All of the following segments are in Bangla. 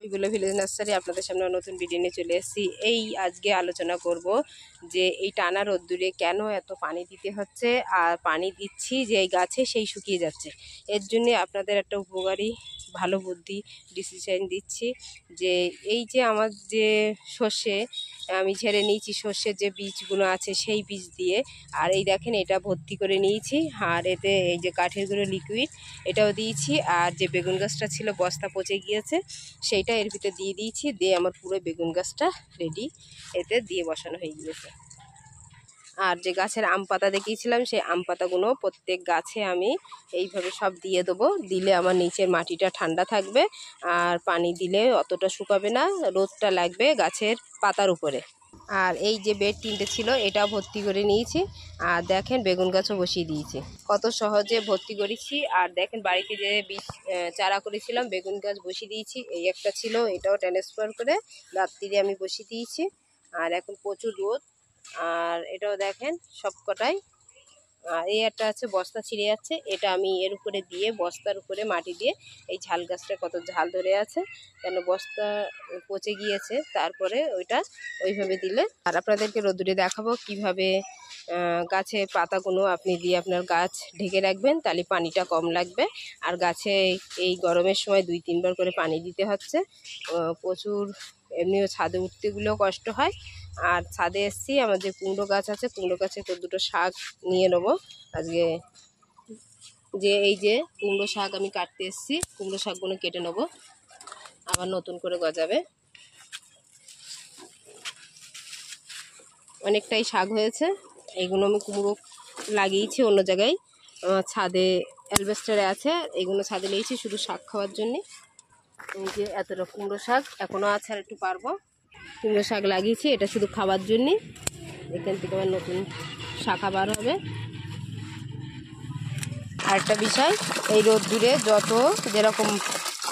বিপুলা ভিলেজ নার্সারি আপনাদের সামনে নতুন ভিডিও নিয়ে চলে এসেছি। আজকে আলোচনা করব যে এই টানা রোদ্দুরে কেন এত পানি দিতে হচ্ছে, আর পানি দিচ্ছি যে এই গাছে সেই শুকিয়ে যাচ্ছে। এর জন্য আপনাদের একটা উপকারী ভালো বুদ্ধি ডিসিশন দিচ্ছি যে এই যে আমার যে সর্ষে আমি ঝেড়ে নিয়েছি, সর্ষের যে বীজগুলো আছে সেই বীজ দিয়ে, আর এই দেখেন এটা ভর্তি করে নিয়েছি, আর এতে এই যে কাঠের গুঁড়ো লিকুইড এটাও দিয়েছি, আর যে বেগুন গাছটা ছিল বস্তা পচে গিয়েছে সেইটা এর ভিতরে দিয়ে দিয়েছি, দিয়ে আমার পুরো বেগুন গাছটা রেডি এতে দিয়ে বসানো হয়ে গিয়েছে। আর যে গাছের আম পাতা দেখিয়েছিলাম সেই আম পাতাগুলো প্রত্যেক গাছে আমি এইভাবে সব দিয়ে দেবো, দিলে আমার নিচের মাটিটা ঠান্ডা থাকবে, আর পানি দিলে অতটা শুকাবে না, রোদটা লাগবে গাছের পাতার উপরে। আর এই যে বেড তিনটে ছিল এটাও ভর্তি করে নিয়েছি, আর দেখেন বেগুন গাছও বসিয়ে দিয়েছি, কত সহজে ভর্তি করেছি। আর দেখেন বাড়িতে যে বীজ চারা করেছিলাম বেগুন গাছ বসিয়ে দিয়েছি, এই একটা ছিল এটাও ট্রান্সফার করে রাত্রিরে আমি বসিয়ে দিয়েছি। আর এখন প্রচুর রোদ, আর এটাও দেখেন সব কটাই। আর এই একটা আছে বস্তা ছিঁড়ে যাচ্ছে, এটা আমি এর উপরে দিয়ে বস্তার উপরে মাটি দিয়ে, এই ঝাল গাছটা কত ঝাল ধরে আছে কেন বস্তা পচে গিয়েছে, তারপরে ওইটা ওইভাবে দিলে। আর আপনাদেরকে রোদ্দুরে দেখাবো কিভাবে গাছে পাতাগুলো আপনি দিয়ে আপনার গাছ ঢেকে রাখবেন, তাহলে পানিটা কম লাগবে। আর গাছে এই গরমের সময় 2-3 বার করে পানি দিতে হচ্ছে, প্রচুর এমনিও ছাদে উঠতেগুলোও কষ্ট হয়। আর ছাদে এসছি, আমার যে কুমড়ো গাছ আছে কুমড়ো গাছে দুটো শাক নিয়ে নেবো আজকে। যে এই যে কুমড়ো শাক আমি কাটতে এসছি, কুমড়ো শাকগুলো কেটে নেবো, আবার নতুন করে গজাবে। অনেকটাই শাক হয়েছে, এইগুলো আমি কুমড়ো লাগিয়েছি অন্য জায়গায়, আমার ছাদে অ্যালবেস্টারে আছে, এইগুলো ছাদে নিয়েছি শুধু শাক খাওয়ার জন্যে। এই যে এতটা কুমড়ো শাক এখনও আছে, আর একটু পারবো। কুমড়ো শাক লাগিয়েছি এটা শুধু খাওয়ার জন্যে, এখান থেকে আমার নতুন শাখা বার হবে। আরেকটা বিষয়, এই রোদ্দুরে যত যেরকম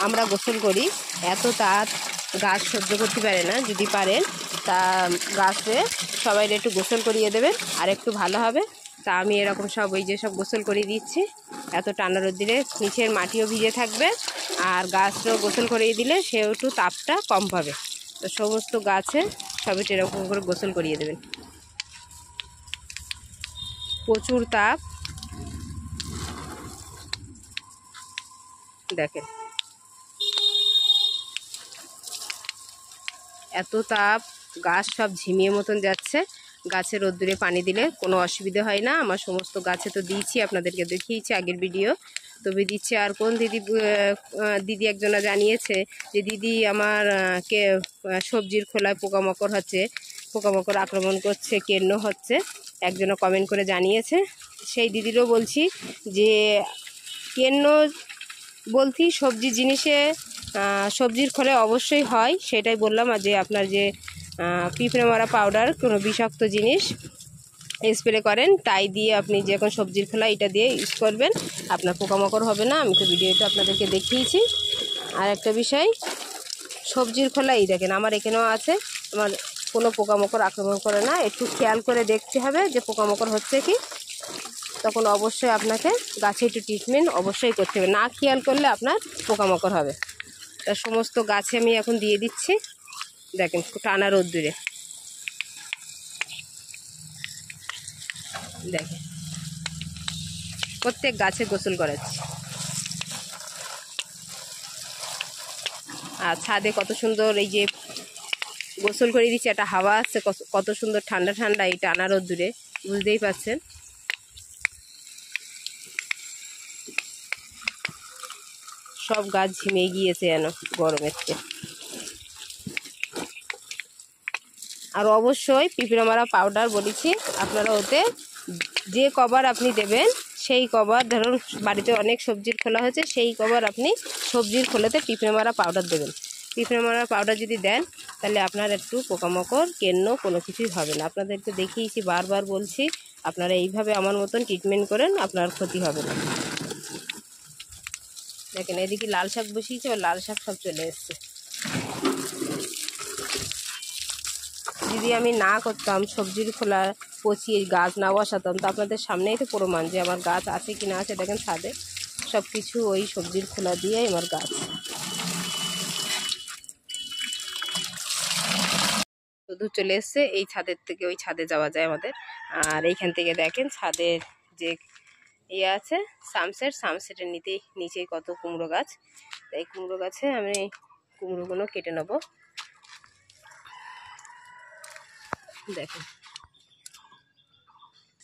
আমরা গোসল করি এত তাপ গাছ সহ্য করতে পারে না, যদি পারেন তা গাছে সবাই একটু গোসল করিয়ে দেবেন আর একটু ভালো হবে। তা আমি এরকম সব ওই যে সব গোসল করিয়ে দিচ্ছি, এত টানা রোদ্দুরে নিচের মাটিও ভিজে থাকবে, আর গাছও গোসল করিয়ে দিলে সেও একটু তাপটা কম পাবে। তো সমস্ত গাছে সবাই এরকম করে গোসল করিয়ে দেবেন। প্রচুর তাপ, দেখেন এত তাপ, গাছ সব ঝিমিয়ে মতন যাচ্ছে। গাছে রোদ্দুরে পানি দিলে কোনো অসুবিধা হয় না, আমার সমস্ত গাছে তো দিয়েছি, আপনাদেরকে দেখিয়েছি আগের ভিডিও, তবে দিচ্ছে। আর কোন দিদি একজনা জানিয়েছে যে দিদি আমার সবজির খোলায় পোকামাকড় হচ্ছে, পোকামাকড় আক্রমণ করছে, কেন্ন হচ্ছে, একজনা কমেন্ট করে জানিয়েছে। সেই দিদিরও বলছি যে কেন্ন বলছি সবজি জিনিসে সবজির খোলে অবশ্যই হয়, সেটাই বললাম। আর যে আপনার যে পিঁপড়ে মারা পাউডার কোনো বিষাক্ত জিনিস স্প্রে করেন তাই দিয়ে আপনি যে এখন সবজির খোলা এটা দিয়ে ইউজ করবেন, আপনার পোকামাকড় হবে না। আমি তো ভিডিওটা আপনাদেরকে দেখিয়েছি। আর একটা বিষয়, সবজির খোলা এই দেখেন আমার এখানেও আছে, আমার কোনো পোকামাকড় আক্রমণ করে না। একটু খেয়াল করে দেখতে হবে যে পোকামাকড় হচ্ছে কি, তখন অবশ্যই আপনাকে গাছে একটু ট্রিটমেন্ট অবশ্যই করতে হবে, না খেয়াল করলে আপনার পোকামাকড় হবে। তার সমস্ত গাছে আমি এখন দিয়ে দিচ্ছি, দেখেন টানা রোদ্দুরে, দেখেন প্রত্যেক গাছে গোসল করাচ্ছি। আর ছাদে কত সুন্দর এই যে গোসল করে দিচ্ছি, একটা হাওয়া আসছে, কত সুন্দর ঠান্ডা ঠান্ডা এই টানা রোদ্দুরে, বুঝতেই পারছেন। সব গাছ ঝিমে গিয়েছে যেন গরমের থেকে। আর অবশ্যই পিঁপড়ে মারা পাউডার বলেছি, আপনারা ওতে যে কভার আপনি দেবেন সেই কভার, ধরুন বাড়িতে অনেক সবজির খোলা হয়েছে সেই কভার আপনি সবজির খোলাতে পিঁপড়ে মারা পাউডার দেবেন। পিঁপড়ে মারা পাউডার যদি দেন তাহলে আপনার একটু পোকামাকড় কেন্ন কোনো কিছুই হবে না। আপনাদেরকে দেখিয়েছি, বারবার বলছি, আপনারা এইভাবে আমার মতন ট্রিটমেন্ট করেন, আপনার ক্ষতি হবে না। দেখেন এদিকে লাল শাক বসিয়েছে, আর লাল শাক সব চলে এসছে। যদি আমি না করতাম সবজির খোলা পচিয়ে গাছ না বসাতাম, তো আপনাদের সামনেই তো প্রমাণ যে আমার গাছ আছে কি না আছে। দেখেন ছাদে সব কিছু ওই সবজির খোলা দিয়ে আমার গাছ। রোদ্দুর চলে এসছে, এই ছাদের থেকে ওই ছাদে যাওয়া যায় আমাদের। আর এইখান থেকে দেখেন ছাদের যে ইয়ে আছে সামসেটের নিচেই কত কুমড়ো গাছ। এই কুমড়ো গাছে আমি কুমড়োগুলো কেটে নেব। দেখেন,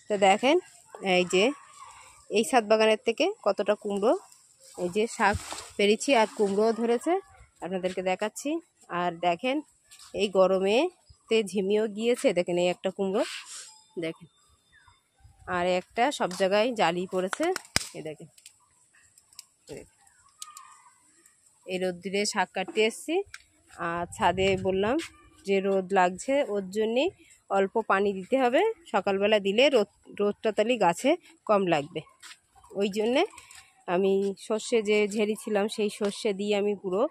তো দেখেন এই যে এই ছাদ বাগানের থেকে কতটা কুমড়ো, এই যে শাক পেরেছি আর কুমড়োও ধরেছে, আপনাদেরকে দেখাচ্ছি। আর দেখেন এই গরমেতে ঝিমিয়েও গিয়েছে, দেখেন এই একটা কুমড়ো দেখেন, আর একটা সব জায়গায় জালি পড়েছে। এই দেখেন, এই রোদ্দুরে শাক কাটতে এসেছি। আর ছাদে বললাম যে রোদ লাগছে, ওর জন্যে অল্প পানি দিতে হবে, সকালবেলা দিলে রোদটা তাহলে গাছে কম লাগবে। ওই জন্যে আমি সর্ষে যে ঝেড়েছিলাম সেই সর্ষে দিয়ে আমি পুরো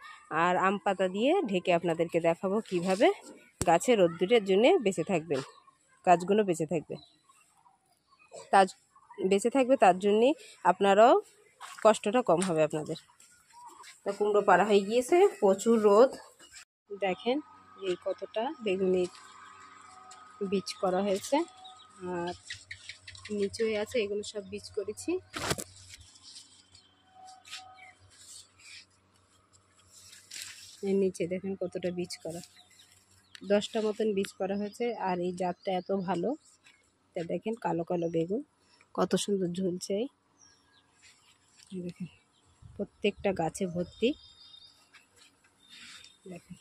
আর আম পাতা দিয়ে ঢেকে আপনাদেরকে দেখাবো কিভাবে গাছে রোদ্দুরের জন্যে বেঁচে থাকবেন, গাছগুলো বেঁচে থাকবে। তার জন্যে আপনারাও কষ্টটা কম হবে আপনাদের। তা কুমড়ো পাড়া হয়ে গিয়েছে, প্রচুর রোদ। দেখেন এই কতটা বেগুনির বীজ করা হয়েছে, আর নিচে আছে, এগুলো সব বীজ করেছি। এর নিচে দেখেন কতটা বীজ করা, 10টা মতন বীজ করা হয়েছে। আর এই জাতটা এত ভালো, তা দেখেন কালো কালো বেগুন কত সুন্দর ঝুলছে। দেখেন প্রত্যেকটা গাছে ভর্তি। দেখেন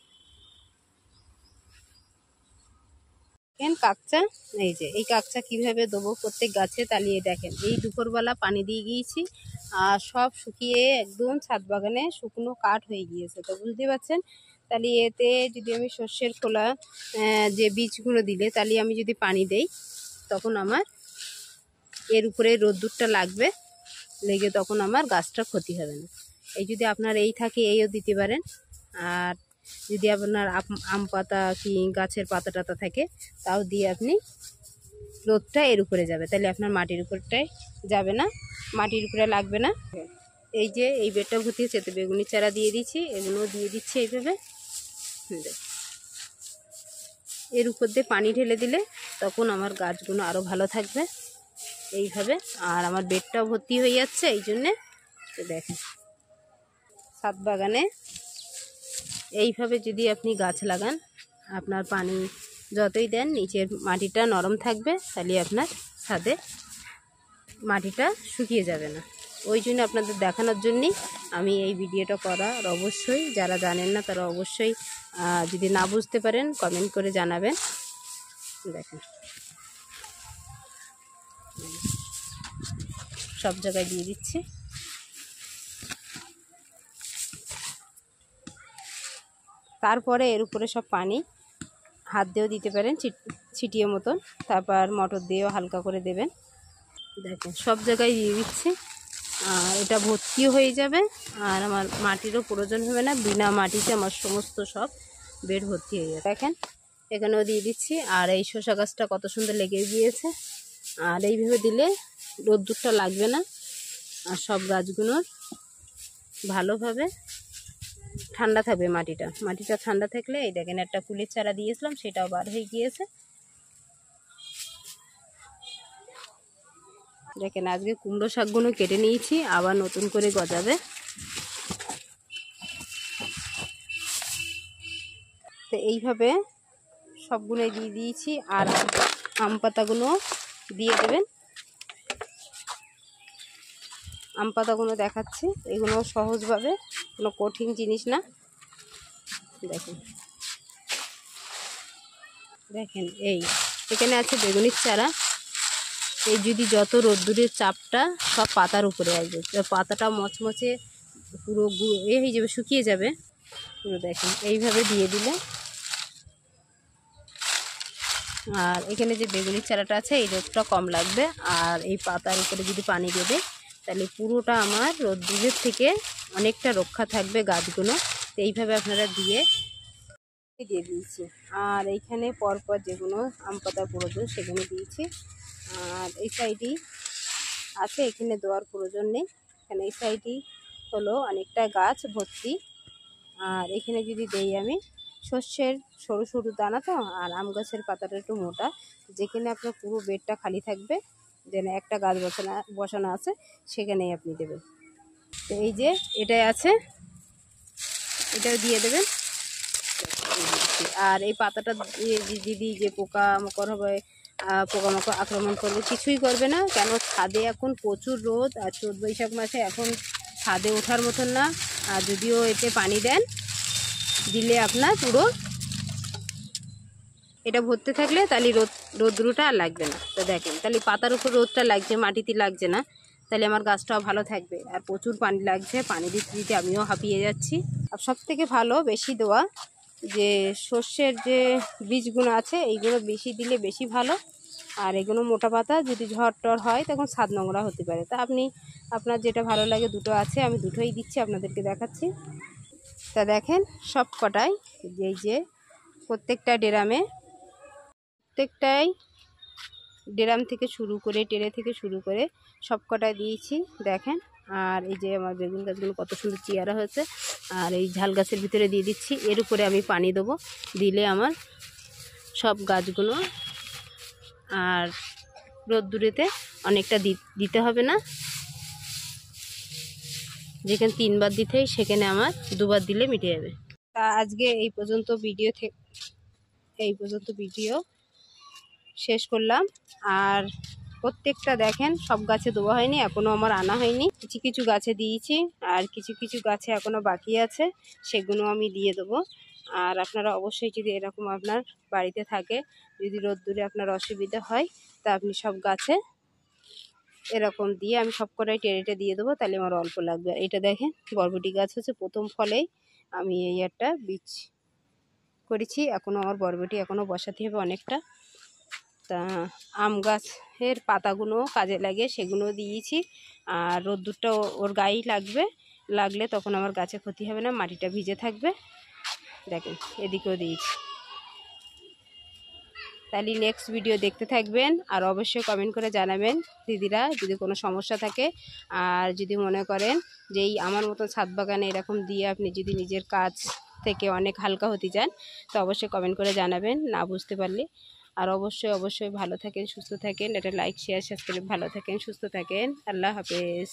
কাকচা, এই যে এই কাকচা কিভাবে দেবো প্রত্যেক গাছে তালিয়ে দেখেন। এই দুপুরবেলা পানি দিয়ে গিয়েছি, আর সব শুকিয়ে একদম ছাদ বাগানে শুকনো কাঠ হয়ে গিয়েছে, তো বুঝতে পারছেন। তাহলে এতে যদি আমি সর্ষের খোলা যে বীজগুলো দিলে তাহলে আমি যদি পানি দেই, তখন আমার এর উপরে রোদ্দুরটা লাগবে, লেগে তখন আমার গাছটা ক্ষতি হবে না। এই যদি আপনার এই থাকে এইও দিতে পারেন। আর যদি আপনার আম পাতা কি গাছের পাতা টাতা থাকে তাও দিয়ে আপনি রোদটা এর উপরে যাবে, তাহলে আপনার মাটির উপরটায় যাবে না, মাটির উপরে লাগবে না। এই যে এই বেডটা ভর্তিয়েছে, তো বেগুনি চারা দিয়ে দিচ্ছি, এগুলোও দিয়ে দিচ্ছি এইভাবে। এর উপর দিয়ে পানি ঢেলে দিলে তখন আমার গাছগুলো আরও ভালো থাকবে এইভাবে। আর আমার বেডটাও ভর্তি হয়ে যাচ্ছে এই জন্যে। তো দেখেন ছাদ বাগানে এইভাবে যদি আপনি গাছ লাগান, আপনার পানি যতই দেন নিচের মাটিটা নরম থাকবে, তাহলে আপনার ছাদে মাটিটা শুকিয়ে যাবে না। ওই জন্য আপনাদের দেখানোর জন্যই আমি এই ভিডিওটা করা। আর অবশ্যই যারা জানেন না তারা অবশ্যই যদি না বুঝতে পারেন কমেন্ট করে জানাবেন। দেখেন সব জায়গায় দিয়ে দিচ্ছি। তারপরে এর উপরে সব পানি হাত দিয়েও দিতে পারেন ছিটিয়ে মতন, তারপর মোটর দিয়েও হালকা করে দেবেন। দেখেন সব জায়গায় দিয়ে দিচ্ছি, আর এটা ভর্তিও হয়ে যাবে, আর আমার মাটিরও প্রয়োজন হবে না। বিনা মাটিতে আমার সমস্ত সব বেড ভর্তি হয়ে যাবে। দেখেন এখানেও দিয়ে দিচ্ছি। আর এই শসা গাছটা কত সুন্দর লেগে গিয়েছে, আর এইভাবে দিলে রোদ্দুরটা লাগবে না, আর সব গাছগুলোর ভালোভাবে ঠান্ডা থাকবে। মাটিটা ঠান্ডা থাকলে, এই দেখেন একটা ফুলের চারা দিয়েছিলাম সেটাও বার হয়ে গিয়েছে। দেখেন আজকে কুমড়ো শাকগুলো কেটে নিয়েছি, আবার নতুন করে গজাবে। তো এইভাবে সবগুলোই দিয়ে দিয়েছি। আর আম পাতাগুলো দিয়ে দেবেন। আম পাতাগুলো দেখাচ্ছি, এগুলো সহজভাবে, কোনো কঠিন জিনিস না। দেখেন দেখেন এই এখানে আছে বেগুনির চারা। এই যদি যত রোদ্দুরের চাপটা সব পাতার উপরে আসবে, পাতাটা মচমচে পুরো হয়ে যাবে, শুকিয়ে যাবে পুরো। দেখেন এইভাবে দিয়ে দিলে, আর এখানে যে বেগুনির চারাটা আছে এই রোদটা কম লাগবে। আর এই পাতার উপরে যদি পানি দেবে তাহলে পুরোটা আমার রোদ্দুরের থেকে অনেকটা রক্ষা থাকবে গাছগুলো। তো এইভাবে আপনারা দিয়ে দিয়েছি। আর এইখানে পরপর যেগুলো আম পাতা প্রয়োজন সেগুলো দিয়েছি। আর এই সাইডেই আছে, এখানে দেওয়ার প্রয়োজন নেই। এখানে এই সাইডেই হলো অনেকটা গাছ ভর্তি। আর এখানে যদি দেই আমি সর্ষের সরু সরু দানা তো, আর আম গাছের পাতাটা একটু মোটা, যেখানে আপনার পুরো বেডটা খালি থাকবে, যেন একটা গাছ বসানো আছে সেখানেই আপনি দেবেন। তো এই যে এটাই আছে, এটাও দিয়ে দেবেন। আর এই পাতাটা দিদি যে পোকামাকড় হবে, পোকামাকড় আক্রমণ করবে, কিছুই করবে না। কেন, ছাদে এখন প্রচুর রোদ, আর চৈত বৈশাখ মাসে এখন ছাদে ওঠার মতন না। আর যদিও এতে পানি দেন, দিলে আপনার পুরো এটা ভরতে থাকলে তাহলে রোদ্রুটা আর লাগবে না। তো দেখেন, তাহলে পাতার উপর রোদটা লাগছে, মাটিতে লাগছে না, তাহলে আমার গাছটাও ভালো থাকবে। আর প্রচুর পানি লাগছে, পানি দিতে দিতে আমিও হাঁপিয়ে যাচ্ছি। আর সব থেকে ভালো বেশি দেওয়া যে সর্ষের যে বীজগুলো আছে, এইগুলো বেশি দিলে বেশি ভালো। আর এগুলো মোটা পাতা, যদি ঝড় টর হয় তখন ছাদ নোংরা হতে পারে। তা আপনি আপনার যেটা ভালো লাগে, দুটো আছে, আমি দুটোই দিচ্ছি, আপনাদেরকে দেখাচ্ছি। তা দেখেন সব কটাই, এই যে প্রত্যেকটা ড্রাম থেকে শুরু করে, ট্রে থেকে শুরু করে সব কটাই দিয়েছি, দেখেন। আর এই যে আমার বেগুন গাছগুলো কত সুন্দর চেয়ারা হয়েছে। আর এই ঝাল গাছের ভিতরে দিয়ে দিচ্ছি, এর উপরে আমি পানি দেবো, দিলে আমার সব গাছগুলো, আর রোদ্দুরেতে অনেকটা দিতে হবে না। যেখানে 3 বার দিতে হয় সেখানে আমার 2 বার দিলে মিটে যাবে। তা আজকে এই পর্যন্ত ভিডিও শেষ করলাম। আর প্রত্যেকটা দেখেন, সব গাছে দেওয়া হয়নি, এখনও আমার আনা হয়নি। কিছু কিছু গাছে দিয়েছি, আর কিছু কিছু গাছে এখনও বাকি আছে, সেগুলো আমি দিয়ে দেবো। আর আপনারা অবশ্যই, যদি এরকম আপনার বাড়িতে থাকে, যদি রোদ্দুরে আপনার অসুবিধা হয়, তা আপনি সব গাছে এরকম দিয়ে, আমি সব কটাই টেরেটে দিয়ে দেবো, তাহলে আমার অল্প লাগবে। আর এটা দেখেন, বরবটি গাছ হচ্ছে প্রথম ফলেই আমি এই একটা বীজ করেছি, এখনও আমার বরবটি এখনও বসাতে হবে অনেকটা। তা আম গাছের পাতাগুলো কাজে লাগে, সেগুলো দিয়েছি। আর রোদ্দুরটা ওর গায়েই লাগলে তখন আমার গাছে ক্ষতি হবে না, মাটিটা ভিজে থাকবে। দেখেন এদিকেও দিয়েছি। তাহলে নেক্সট ভিডিও দেখতে থাকবেন, আর অবশ্যই কমেন্ট করে জানাবেন দিদিরা যদি কোনো সমস্যা থাকে। আর যদি মনে করেন যে এই আমার মতো ছাদ বাগানে এরকম দিয়ে আপনি যদি নিজের কাজ থেকে অনেক হালকা হতে চান, তো অবশ্যই কমেন্ট করে জানাবেন, না বুঝতে পারলে। আর অবশ্যই ভালো থাকেন, সুস্থ থাকেন। এটা লাইক, শেয়ার, সাবস্ক্রাইব। ভালো থাকেন, সুস্থ থাকেন। আল্লাহ হাফেজ।